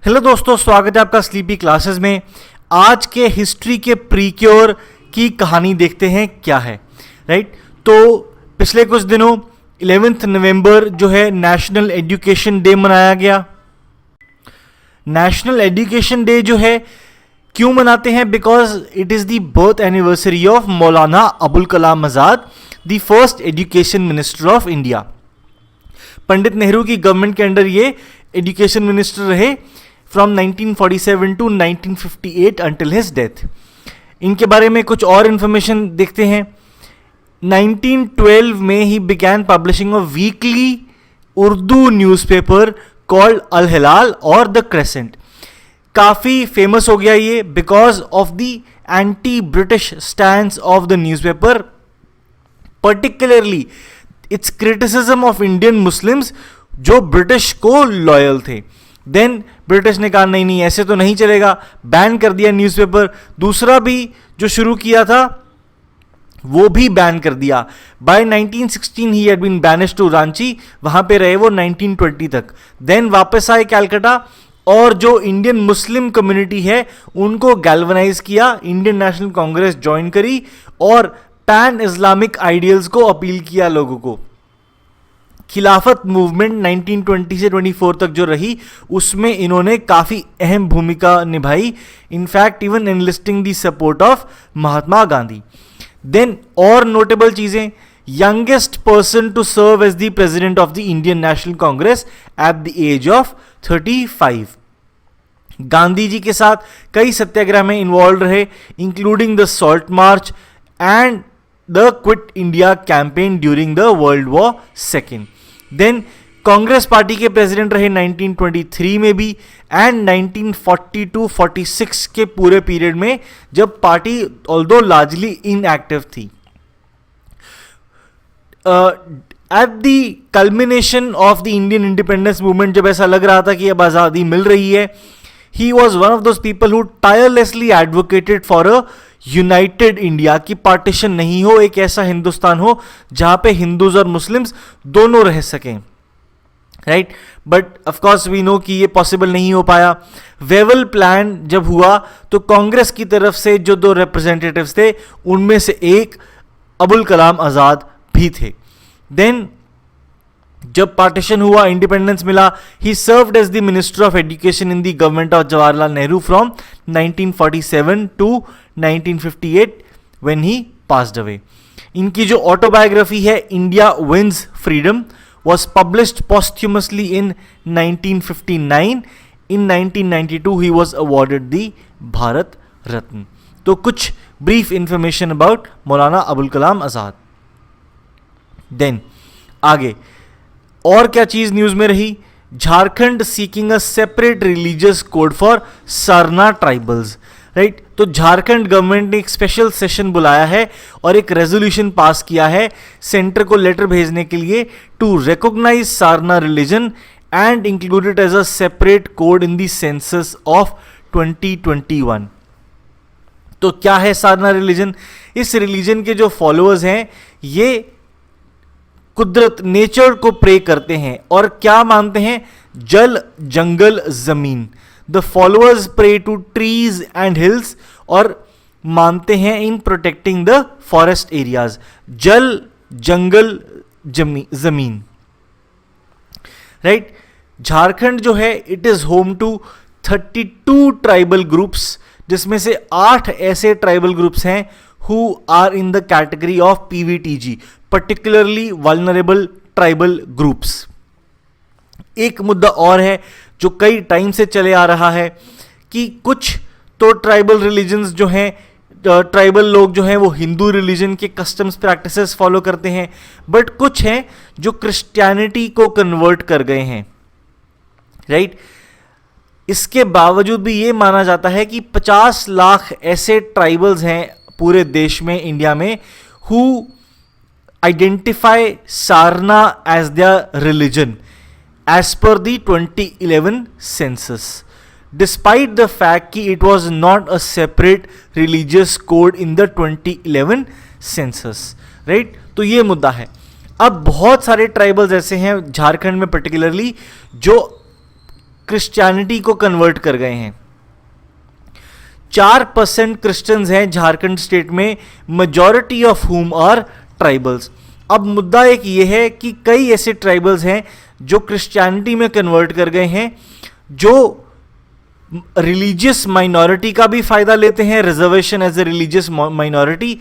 Hello दोस्तों, स्वागत है आपका स्लीपी क्लासेस में। आज के हिस्ट्री के प्रीक्योर की कहानी देखते हैं क्या है, राइट। तो पिछले कुछ दिनों 11 नवंबर जो है नेशनल एजुकेशन डे मनाया गया। नेशनल एजुकेशन डे जो है क्यों मनाते हैं? Because it is the birth anniversary of Maulana Abul Kalam Azad, the first education minister of India. Pandit Nehru की गवर्नमेंट के अंडर ये एजुकेशन मिनिस्टर रहे from 1947 to 1958 until his death. इनके बारे में कुछ और इन्फॉर्मेशन देखते हैं। 1912 में ही began publishing a weekly Urdu newspaper called Al Hilal और द क्रेसेंट। काफ़ी फेमस हो गया ये because of the anti British stand of the newspaper, particularly its criticism of Indian Muslims जो ब्रिटिश को लॉयल थे। देन ब्रिटिश ने कहा नहीं ऐसे तो नहीं चलेगा, बैन कर दिया न्यूज़पेपर। दूसरा भी जो शुरू किया था वो भी बैन कर दिया। By 1916 he had been banished to Ranchi, वहां पे रहे वो 1920 तक। देन वापस आए कलकत्ता और जो इंडियन मुस्लिम कम्युनिटी है उनको गैल्वनाइज किया, इंडियन नेशनल कांग्रेस ज्वाइन करी और पैन इस्लामिक आइडियल्स को अपील किया लोगों को। खिलाफत मूवमेंट 1920 से 24 तक जो रही उसमें इन्होंने काफ़ी अहम भूमिका निभाई, in fact even enlisting the support of Mahatma Gandhi. Then और नोटेबल चीज़ें, youngest person to serve as the president of the Indian National Congress at the age of 35। Gandhi ji के साथ कई सत्याग्रह में इन्वॉल्व रहे, including the Salt March and the Quit India campaign during the World War second. Then Congress party के president रहे 1923 में भी and 1940-46 के पूरे पीरियड में जब पार्टी ऑल्दो लार्जली इनएक्टिव थी। At the culmination of the Indian independence movement, जब ऐसा लग रहा था कि अब आज़ादी मिल रही है, he was one of those people who tirelessly advocated for a United India, की पार्टीशन नहीं हो, एक ऐसा हिंदुस्तान हो जहां पे हिंदूज और मुस्लिम्स दोनों रह सकें, right. But of course we know कि ये पॉसिबल नहीं हो पाया। वेवल प्लान जब हुआ तो कांग्रेस की तरफ से जो दो रिप्रेजेंटेटिव्स थे उनमें से एक अबुल कलाम आज़ाद भी थे। देन जब पार्टीशन हुआ, इंडिपेंडेंस मिला, he served as the minister of education in the government of Jawaharlal Nehru from 1947 to 1958 when he passed away. इनकी जो ऑटोबायोग्राफी है India wins freedom was published posthumously in 1959. In 1992 he was awarded the Bharat Ratna. तो कुछ brief information about Maulana Abul Kalam Azad. Then आगे और क्या चीज news में रही? Jharkhand seeking a separate religious code for Sarna tribals, right. तो झारखंड गवर्नमेंट ने एक स्पेशल सेशन बुलाया है और एक रेजोल्यूशन पास किया है सेंटर को लेटर भेजने के लिए to recognise Sarna religion and include it as a separate code in the census of 2021। तो क्या है सारना रिलीजन? इस रिलीजन के जो फॉलोअर्स हैं ये कुदरत, नेचर को प्रे करते हैं और क्या मानते हैं? जल, जंगल, जमीन। The followers pray to trees and hills और मानते हैं in protecting the forest areas. जल, जंगल, जमीन, राइट। झारखंड जो है it is home to 32 tribal groups, जिसमें से 8 ऐसे ट्राइबल ग्रुप्स हैं who are in the category of PVTG, particularly vulnerable tribal groups। एक मुद्दा और है जो कई टाइम से चले आ रहा है कि कुछ तो ट्राइबल रिलीजन्स जो हैं, ट्राइबल लोग जो हैं वो हिंदू रिलीजन के कस्टम्स प्रैक्टिसेस फॉलो करते हैं, बट कुछ हैं जो क्रिश्चियनिटी को कन्वर्ट कर गए हैं, राइट। इसके बावजूद भी ये माना जाता है कि 50 लाख ऐसे ट्राइबल्स हैं पूरे देश में, इंडिया में, who identify Sarna as their religion as per the 2011 census, despite the fact कि it was not a separate religious code in the 2011 census, right? तो ये मुद्दा है। अब बहुत सारे ट्राइबल्स ऐसे हैं झारखंड में पर्टिकुलरली जो क्रिश्चियनिटी को कन्वर्ट कर गए हैं। 4% क्रिश्चियंस हैं झारखंड स्टेट में, majority of whom are tribals. अब मुद्दा एक ये है कि कई ऐसे ट्राइबल्स हैं जो क्रिश्चियनिटी में कन्वर्ट कर गए हैं, जो रिलीजियस माइनॉरिटी का भी फायदा लेते हैं, reservation as a religious minority,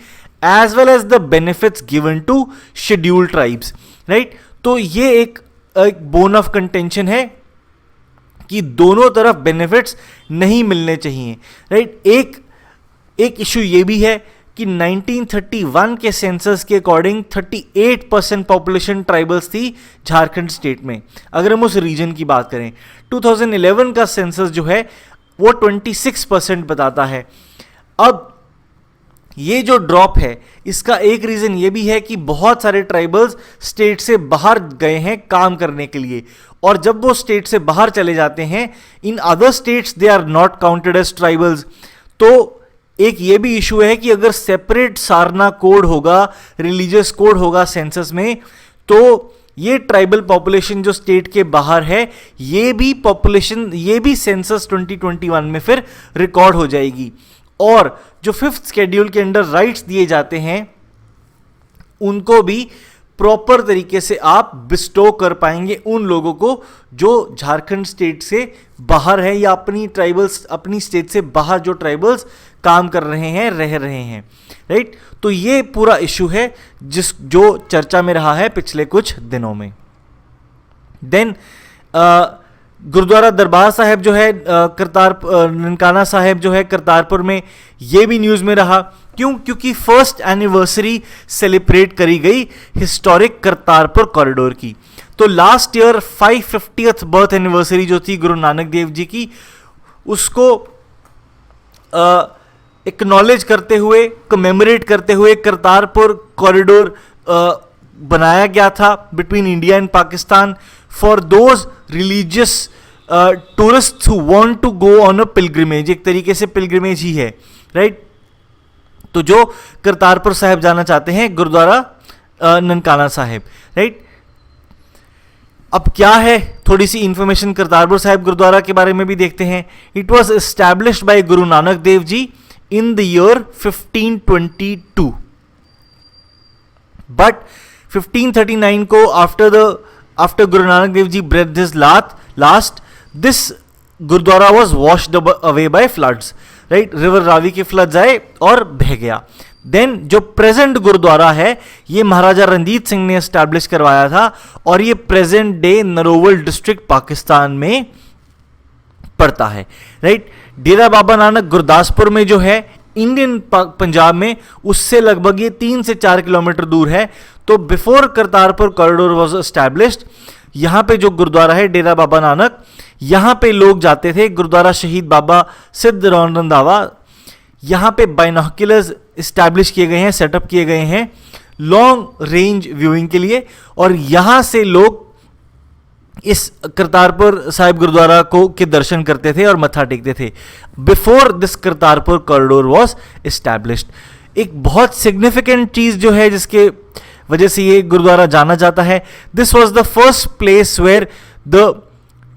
as well as the benefits given to scheduled tribes, right. तो ये एक बोन ऑफ कंटेंशन है कि दोनों तरफ बेनिफिट्स नहीं मिलने चाहिए, राइट। एक इशू ये भी है कि 1931 के सेंसस के अकॉर्डिंग 38% पॉपुलेशन ट्राइबल्स थी झारखंड स्टेट में, अगर हम उस रीजन की बात करें। 2011 का सेंसस जो है वो 26% बताता है। अब ये जो ड्रॉप है इसका एक रीज़न ये भी है कि बहुत सारे ट्राइबल्स स्टेट से बाहर गए हैं काम करने के लिए, और जब वो स्टेट से बाहर चले जाते हैं, in other states they are not counted as tribals. तो एक ये भी इशू है कि अगर सेपरेट सारना कोड होगा, रिलीजियस कोड होगा सेंसस में, तो ये ट्राइबल पॉपुलेशन जो स्टेट के बाहर है, ये भी पॉपुलेशन, ये भी सेंसस 2021 में फिर रिकॉर्ड हो जाएगी। और जो 5th शेड्यूल के अंडर राइट्स दिए जाते हैं उनको भी प्रॉपर तरीके से आप बिस्टो कर पाएंगे उन लोगों को जो झारखंड स्टेट से बाहर है, या अपनी स्टेट से बाहर जो ट्राइबल्स काम कर रहे हैं, रह रहे हैं, राइट। तो ये पूरा इशू है जो चर्चा में रहा है पिछले कुछ दिनों में। देन गुरुद्वारा दरबार साहिब जो है ननकाना साहिब जो है करतारपुर में, ये भी न्यूज़ में रहा। क्यों? क्योंकि 1st एनिवर्सरी सेलिब्रेट करी गई हिस्टोरिक करतारपुर कॉरिडोर की। तो last year 550th birth anniversary जो थी गुरु नानक देव जी की, उसको एक्नॉलेज करते हुए, कमेमोरेट करते हुए करतारपुर कॉरिडोर बनाया गया था between India and Pakistan for those religious tourist who want to go on a pilgrimage. एक तरीके से पिलग्रिमेज ही है, राइट। तो जो करतारपुर साहिब जाना चाहते हैं, गुरुद्वारा ननकाना साहिब, राइट। अब क्या है, थोड़ी सी इंफॉर्मेशन करतारपुर साहिब गुरुद्वारा के बारे में भी देखते हैं। It was established bye Guru Nanak Dev ji in the year 1522, but 1539 को after Guru Nanak Dev Ji breathed his last, this Gurudwara was washed away by floods, right? River Ravi के फ्लड्स आए और बह गया। देन जो प्रेजेंट गुरुद्वारा है ये महाराजा रणजीत सिंह ने एस्टैब्लिश करवाया था, और ये प्रेजेंट डे नरोवल डिस्ट्रिक्ट पाकिस्तान में पड़ता है, राइट। डेरा बाबा नानक गुरदासपुर में जो है इंडियन पंजाब में, उससे लगभग ये 3 से 4 किलोमीटर दूर है। तो before Kartarpur corridor was established, यहाँ पे जो गुरुद्वारा है डेरा बाबा नानक, यहाँ पे लोग जाते थे। गुरुद्वारा शहीद बाबा सिद्ध रंधावा, यहाँ पे बाइनोक्युलर्स इस्टेब्लिश किए गए हैं, सेटअप किए गए हैं लॉन्ग रेंज व्यूइंग के लिए, और यहाँ से लोग इस करतारपुर साहिब गुरुद्वारा को के दर्शन करते थे और मत्था टेकते थे before this Kartarpur corridor was established. एक बहुत सिग्निफिकेंट चीज जो है जिसके वजह से ये गुरुद्वारा जाना जाता है, this was the first place where the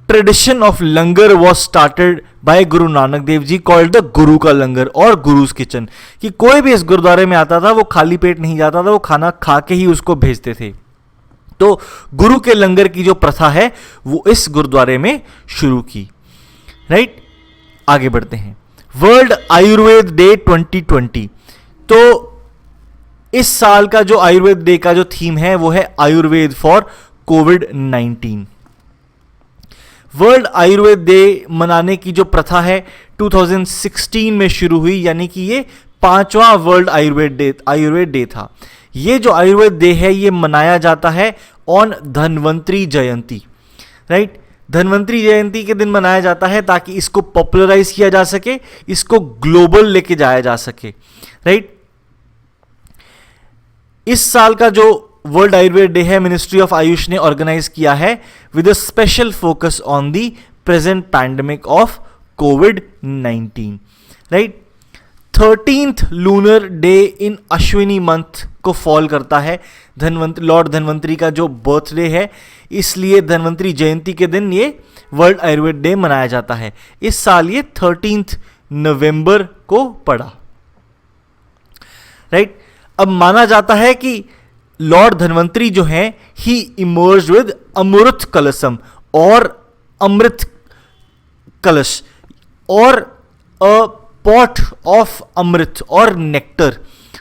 tradition of langar was started by Guru Nanak Dev ji, called the Guru का लंगर और गुरुज किचन। कि कोई भी इस गुरुद्वारे में आता था वो खाली पेट नहीं जाता था, वो खाना खा के ही उसको भेजते थे। तो गुरु के लंगर की जो प्रथा है वो इस गुरुद्वारे में शुरू की, राइट। आगे बढ़ते हैं। World Ayurveda day 2020। तो इस साल का जो आयुर्वेद डे का जो थीम है वो है Ayurveda for covid. World Ayurveda day मनाने की जो प्रथा है 2016 में शुरू हुई, यानी कि ये 5वां वर्ल्ड आयुर्वेद डे था। ये जो आयुर्वेद डे है ये मनाया जाता है ऑन धन्वंतरी जयंती, राइट। धन्वंतरी जयंती के दिन मनाया जाता है ताकि इसको पॉपुलराइज किया जा सके, इसको ग्लोबल लेके जाया जा सके, राइट। इस साल का जो वर्ल्ड आयुर्वेद डे है मिनिस्ट्री ऑफ आयुष ने ऑर्गेनाइज किया है with a special focus on the present pandemic of covid, right. 13th lunar day in Ashwini month को फॉल करता है। लॉर्ड धन्वंतरी का जो बर्थडे है इसलिए धन्वंतरी जयंती के दिन ये वर्ल्ड आयुर्वेद डे मनाया जाता है। इस साल ये 13 नवंबर को पड़ा, राइट। अब माना जाता है कि लॉर्ड धन्वंतरी जो हैं ही इमर्ज्ड विद अमृत कलशम और अमृत कलश और अ पॉट ऑफ अमृत और नेक्टर,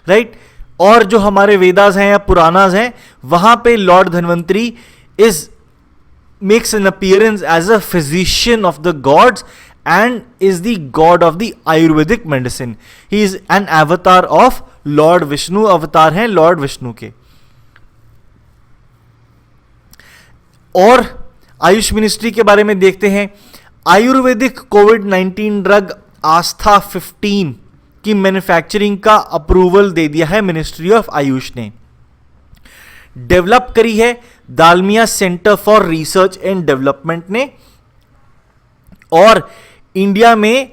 राइट। और जो हमारे वेदास हैं या पुराणास हैं वहां पे Lord Dhanvantari is makes an appearance as a physician of the gods and is the god of the Ayurvedic medicine. He is an avatar of Lord Vishnu, अवतार हैं लॉर्ड विष्णु के। और आयुष मिनिस्ट्री के बारे में देखते हैं। आयुर्वेदिक कोविड-19 ड्रग आस्था 15 की मैन्युफैक्चरिंग का अप्रूवल दे दिया है मिनिस्ट्री ऑफ आयुष ने। डेवलप करी है Dalmia centre for research and development ने, और इंडिया में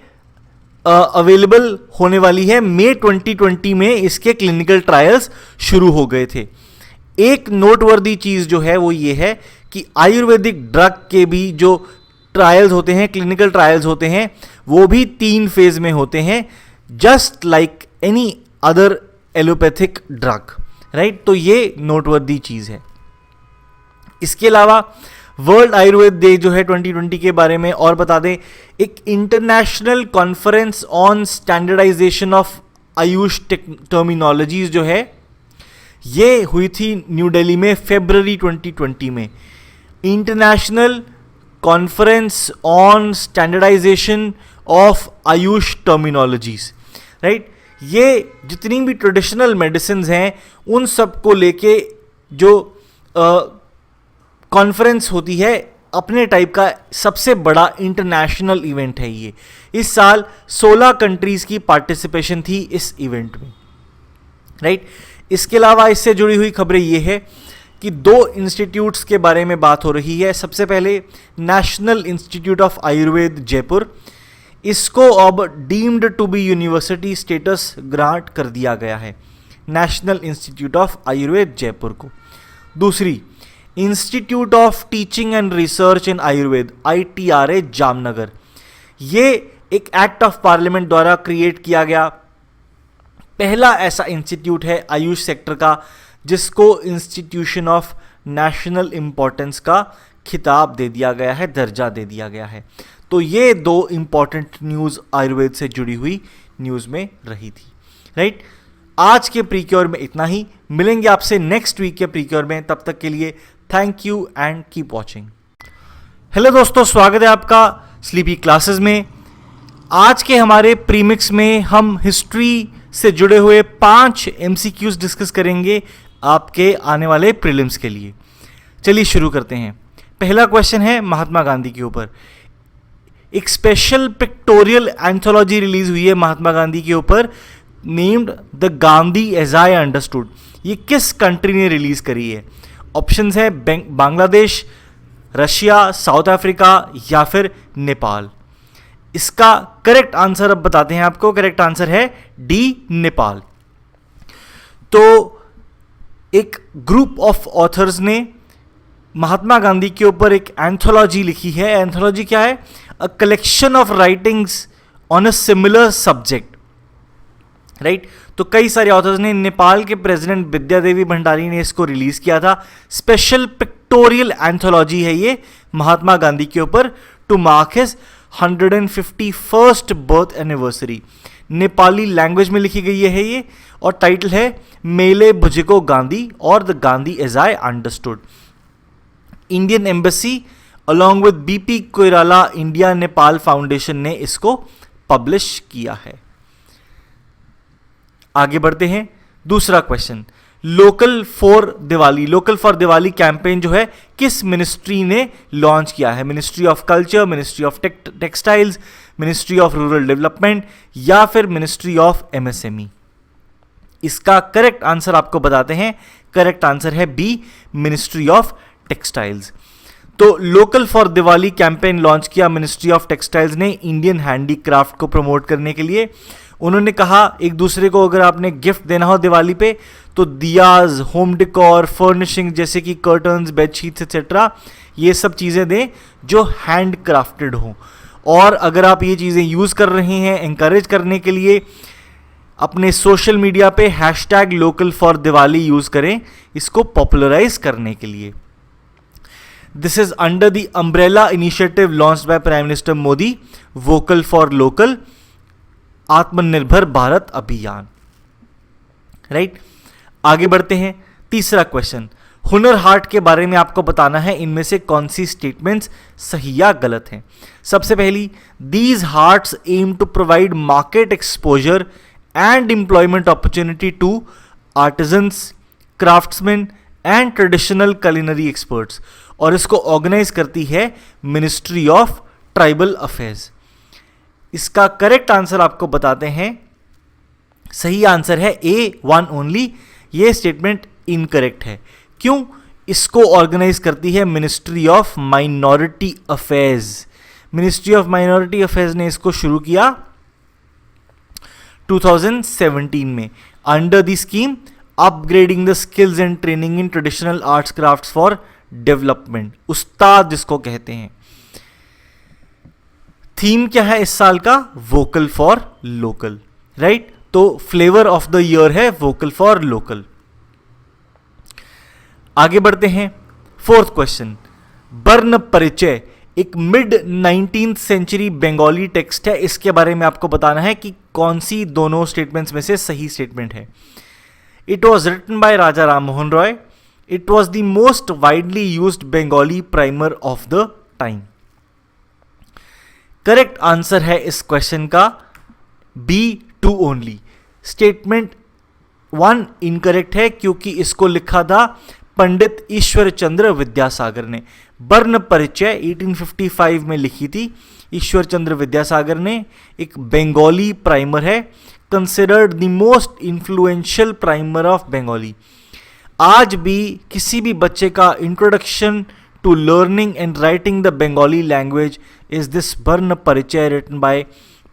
अवेलेबल होने वाली है। मई 2020 में इसके क्लिनिकल ट्रायल्स शुरू हो गए थे। एक नोटवर्दी चीज जो है वो ये है कि आयुर्वेदिक ड्रग के भी जो ट्रायल्स होते हैं, क्लिनिकल ट्रायल्स होते हैं, वो भी 3 फेज में होते हैं, just like any other allopathic drug, right. तो ये नोटवर्दी चीज है। इसके अलावा वर्ल्ड आयुर्वेद डे जो है 2020 के बारे में और बता दें, एक international conference on standardisation of AYUSH terminologies जो है ये हुई थी न्यू दिल्ली में फरवरी 2020 में। International conference on standardisation of AYUSH terminologies, right. ये जितनी भी ट्रेडिशनल मेडिसिन हैं उन सब को लेके जो कॉन्फ्रेंस होती है, अपने टाइप का सबसे बड़ा इंटरनेशनल इवेंट है ये। इस साल 16 कंट्रीज की पार्टिसिपेशन थी इस इवेंट में, राइट। इसके अलावा इससे जुड़ी हुई खबरें ये है कि 2 इंस्टीट्यूट्स के बारे में बात हो रही है। सबसे पहले national institute of Ayurveda Jaipur, इसको अब deemed to be university status grant कर दिया गया है, national institute of Ayurveda Jaipur को। दूसरी, institute of teaching and research in Ayurveda ITRA Jamnagar, ये एक एक्ट ऑफ पार्लियामेंट द्वारा क्रिएट किया गया पहला ऐसा इंस्टीट्यूट है आयुष सेक्टर का जिसको इंस्टीट्यूशन ऑफ नेशनल इंपॉर्टेंस का खिताब दे दिया गया है, दर्जा दे दिया गया है। तो ये 2 इंपॉर्टेंट न्यूज़ आयुर्वेद से जुड़ी हुई न्यूज़ में रही थी, राइट। आज के प्रीक्योर में इतना ही, मिलेंगे आपसे नेक्स्ट वीक के प्रीक्योर में। तब तक के लिए thank you and keep watching. Hello दोस्तों, स्वागत है आपका स्लीपी क्लासेस में। आज के हमारे प्रीमिक्स में हम हिस्ट्री से जुड़े हुए 5 MCQs डिस्कस करेंगे आपके आने वाले प्रीलिम्स के लिए। चलिए शुरू करते हैं। पहला क्वेश्चन है महात्मा गांधी के ऊपर। एक स्पेशल पिक्टोरियल एंथोलॉजी रिलीज हुई है महात्मा गांधी के ऊपर, named the Gandhi as I understood. ये किस कंट्री ने रिलीज करी है? ऑप्शंस है बांग्लादेश, रशिया, साउथ अफ्रीका या फिर नेपाल। इसका करेक्ट आंसर अब बताते हैं आपको। करेक्ट आंसर है डी, नेपाल। तो एक ग्रुप ऑफ ऑथर्स ने महात्मा गांधी के ऊपर एक एंथोलॉजी लिखी है। एंथोलॉजी क्या है? A collection of writings on a similar subject, right. तो कई सारे ऑथर्स ने, नेपाल के प्रेसिडेंट विद्या देवी भंडारी ने इसको रिलीज किया था। स्पेशल पिक्टोरियल एंथोलॉजी है ये महात्मा गांधी के ऊपर, to mark his 151st birth anniversary. Nepali language में लिखी गई है ये, और टाइटल है मेले भुजिको गांधी और the Gandhi as I understood. Indian embassy along with BP Koirala India Nepal foundation ने इसको पब्लिश किया है। आगे बढ़ते हैं। दूसरा question, local for Diwali campaign जो है किस मिनिस्ट्री ने लॉन्च किया है? Ministry of culture, ministry of textiles, ministry of rural development या फिर मिनिस्ट्री ऑफ MSME। इसका करेक्ट आंसर आपको बताते हैं। करेक्ट आंसर है बी, मिनिस्ट्री ऑफ टेक्सटाइल्स। तो local for Diwali campaign launch किया मिनिस्ट्री ऑफ टेक्सटाइल्स ने इंडियन हैंडीक्राफ्ट को प्रमोट करने के लिए, उन्होंने कहा एक दूसरे को अगर आपने गिफ्ट देना हो दिवाली पे तो दियाज, होम डेकोर, फर्निशिंग जैसे कि कर्टन्स, बेडशीट्स एक्सेट्रा, ये सब चीज़ें दें जो हैंड क्राफ्टेड हों। और अगर आप ये चीज़ें यूज़ कर रहे हैं एनकरेज करने के लिए, अपने सोशल मीडिया पे hashtag local for Diwali use करें इसको पॉपुलराइज करने के लिए। This is under the umbrella initiative launched by prime minister Modi, vocal for local, आत्मनिर्भर भारत अभियान। राइट, आगे बढ़ते हैं। तीसरा क्वेश्चन, हुनर हाट के बारे में आपको बताना है इनमें से कौन सी स्टेटमेंट्स सही या गलत हैं। सबसे पहली, these hearts aim to provide market exposure and employment opportunity to artisans, craftsman and traditional culinary experts, और इसको ऑर्गेनाइज करती है मिनिस्ट्री ऑफ ट्राइबल अफेयर्स। इसका करेक्ट आंसर आपको बताते हैं, सही आंसर है A1 ओनली। ये स्टेटमेंट इनकरेक्ट है। क्यों? इसको ऑर्गेनाइज करती है ministry of minority affairs. Ministry of minority affairs ने इसको शुरू किया 2017 में under the scheme upgrading the skills and training in traditional arts crafts for development, उस्ताद जिसको कहते हैं। थीम क्या है इस साल का? Vocal for local. राइट, तो फ्लेवर ऑफ द ईयर है वोकल फॉर लोकल। आगे बढ़ते हैं। फोर्थ क्वेश्चन, वर्ण परिचय एक mid 19th century Bengali text है। इसके बारे में आपको बताना है कि कौन सी दोनों स्टेटमेंट्स में से सही स्टेटमेंट है। It was written by Raja Ram Mohan Roy. It was the most widely used Bengali primer of the time. Correct answer है इस क्वेश्चन का B2 ओनली। स्टेटमेंट 1 इनकरेक्ट है क्योंकि इसको लिखा था पंडित ईश्वर चंद्र विद्यासागर ने। वर्ण परिचय 1855 में लिखी थी ईश्वर चंद्र विद्यासागर ने। एक बंगाली प्राइमर है, considered the most influential primer of Bengali. आज भी किसी भी बच्चे का introduction to learning and writing the Bengali language is this Varna Parichay written by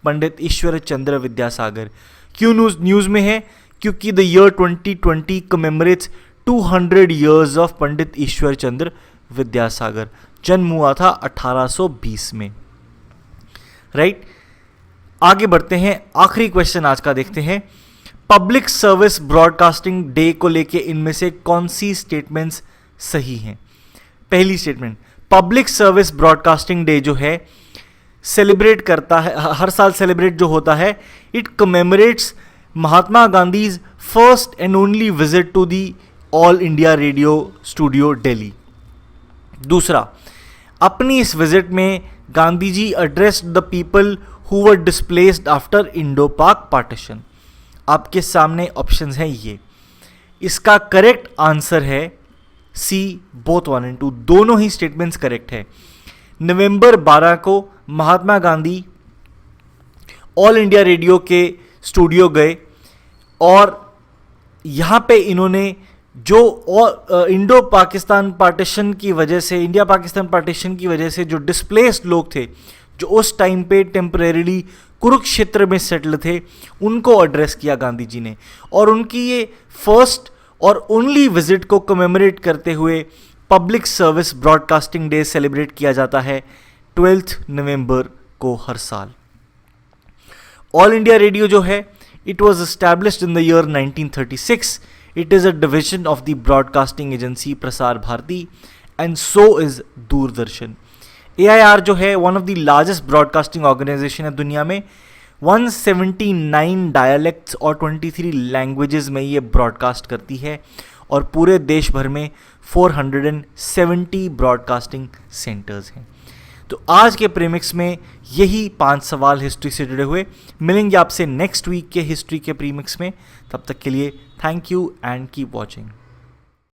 Pandit Ishwar Chandra Vidyasagar. क्यों न्यूज में है? क्योंकि the year 2020 commemorates 200 years of Pandit Ishwar Chandra Vidyasagar. जन्म हुआ था 1820 में। राइट, आगे बढ़ते हैं। आखिरी क्वेश्चन आज का देखते हैं। पब्लिक सर्विस ब्रॉडकास्टिंग डे को लेके इनमें से कौन सी स्टेटमेंट्स सही हैं? पहली statement, public service broadcasting day जो है सेलिब्रेट करता है, हर साल सेलिब्रेट जो होता है, it commemorates Mahatma Gandhi's first and only visit to the All India Radio studio Delhi. दूसरा, अपनी इस विजिट में Gandhi ji addressed the people who were displaced after Indo Pak partition. आपके सामने ऑप्शंस हैं ये। इसका करेक्ट आंसर है C, बोथ 1 and 2, दोनों ही स्टेटमेंट्स करेक्ट है। नवंबर 12 को Mahatma Gandhi all India radio के स्टूडियो गए और यहाँ पे इन्होंने जो इंडो पाकिस्तान पार्टीशन की वजह से, इंडिया पाकिस्तान पार्टीशन की वजह से जो डिस्प्लेस्ड लोग थे, जो उस टाइम पे टेम्परेरीली कुरुक्षेत्र में सेटल थे, उनको एड्रेस किया गांधी जी ने। और उनकी ये फर्स्ट और ओनली विजिट को कमेमोरेट करते हुए public service broadcasting day celebrate किया जाता है 12 नवंबर को हर साल। ऑल इंडिया रेडियो जो है, it was established in the year 1936. It is a division of the broadcasting agency Prasar Bharati and so is Doordarshan. AIR जो है one of the largest broadcasting organization है दुनिया में। 179 dialects और 23 languages में ये ब्रॉडकास्ट करती है और पूरे देश भर में 470 ब्रॉडकास्टिंग सेंटर्स हैं। तो आज के प्रीमिक्स में यही 5 सवाल हिस्ट्री से जुड़े हुए। मिलेंगे आपसे नेक्स्ट वीक के हिस्ट्री के प्रीमिक्स में। तब तक के लिए thank you and keep watching.